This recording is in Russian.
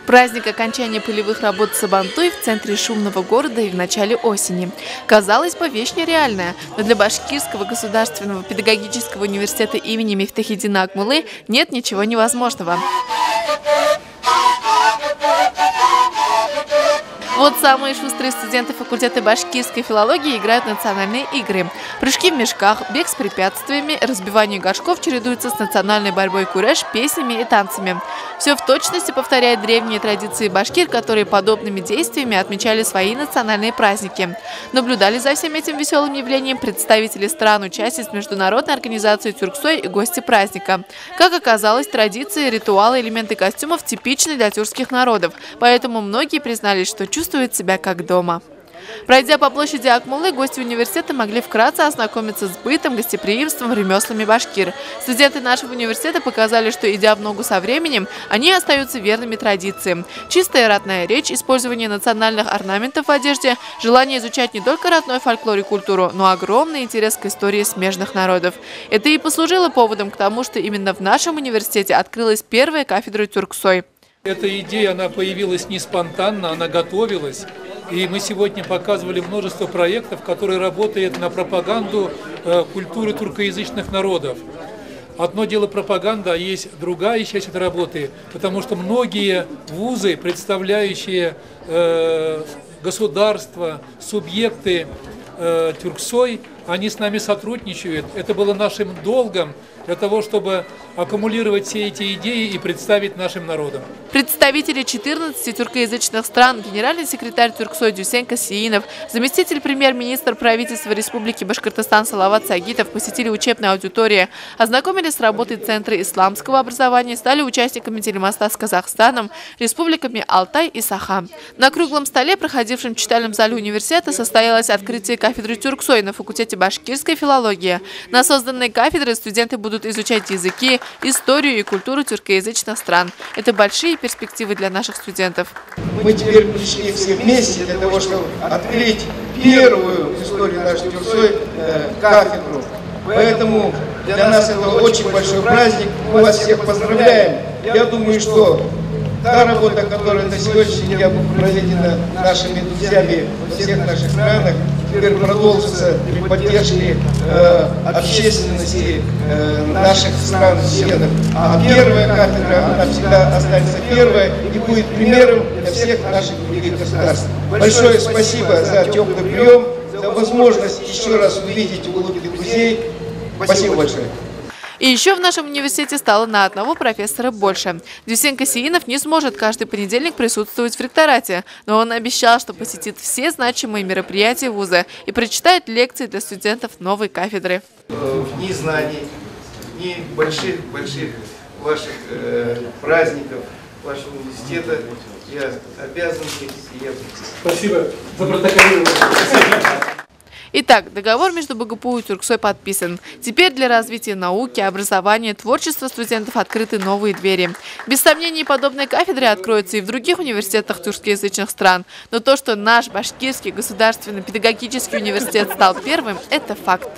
Праздник окончания полевых работ Сабантуй в центре шумного города и в начале осени. Казалось бы, вещь нереальная, но для Башкирского государственного педагогического университета имени Мифтахиддина Акмуллы нет ничего невозможного. Вот самые шустрые студенты факультета башкирской филологии играют в национальные игры. Прыжки в мешках, бег с препятствиями, разбивание горшков чередуются с национальной борьбой куреш, песнями и танцами. Все в точности повторяет древние традиции башкир, которые подобными действиями отмечали свои национальные праздники. Наблюдали за всем этим веселым явлением представители стран-участниц международной организации «Тюрксой» и гости праздника. Как оказалось, традиции, ритуалы, элементы костюмов типичны для тюркских народов, поэтому многие признались, что чувствуют себя как дома. Пройдя по площади Акмуллы, гости университета могли вкратце ознакомиться с бытом, гостеприимством, ремеслами башкир. Студенты нашего университета показали, что, идя в ногу со временем, они остаются верными традициям. Чистая ратная речь, использование национальных орнаментов в одежде, желание изучать не только родной фольклор и культуру, но огромный интерес к истории смежных народов. Это и послужило поводом к тому, что именно в нашем университете открылась первая кафедра Тюрксой. Эта идея, она появилась не спонтанно, она готовилась. И мы сегодня показывали множество проектов, которые работают на пропаганду культуры туркоязычных народов. Одно дело пропаганда, а есть другая часть этой работы, потому что многие вузы, представляющие государства, субъекты Тюрксой, они с нами сотрудничают. Это было нашим долгом для того, чтобы аккумулировать все эти идеи и представить нашим народам. Представители 14 тюркоязычных стран, генеральный секретарь Тюрксой Дюсен Касиинов, заместитель премьер-министра правительства Республики Башкортостан Салават Сагитов посетили учебные аудитории, ознакомились с работой Центра исламского образования, стали участниками телемоста с Казахстаном, республиками Алтай и Саха. На круглом столе, проходившем в читальном зале университета, состоялось открытие кафедры Тюрксой на факультете башкирской филологии. На созданной кафедре студенты будут изучать языки, историю и культуру тюркоязычных стран. Это большие перспективы для наших студентов. Мы теперь пришли все вместе для того, чтобы открыть первую в истории нашей Тюрксой кафедру. Поэтому для нас это очень большой праздник. Мы вас всех поздравляем. Я думаю, что та работа, которая на сегодняшний день проведена нашими друзьями во всех наших странах, теперь продолжится при поддержке общественности наших стран-членов. А первая кафедра, она всегда останется первой и будет примером для всех наших других государств. Большое спасибо за теплый прием, за возможность еще раз увидеть улыбки друзей. Спасибо большое. И еще в нашем университете стало на одного профессора больше. Дюсен Касиинов не сможет каждый понедельник присутствовать в ректорате, но он обещал, что посетит все значимые мероприятия вуза и прочитает лекции для студентов новой кафедры. Ни знаний, ни больших ваших праздников вашего университета я обязан быть. Спасибо за протоколирование. Итак, договор между БГПУ и Тюрксой подписан. Теперь для развития науки, образования, творчества студентов открыты новые двери. Без сомнений, подобные кафедры откроются и в других университетах тюркскоязычных стран. Но то, что наш Башкирский государственный педагогический университет стал первым, это факт.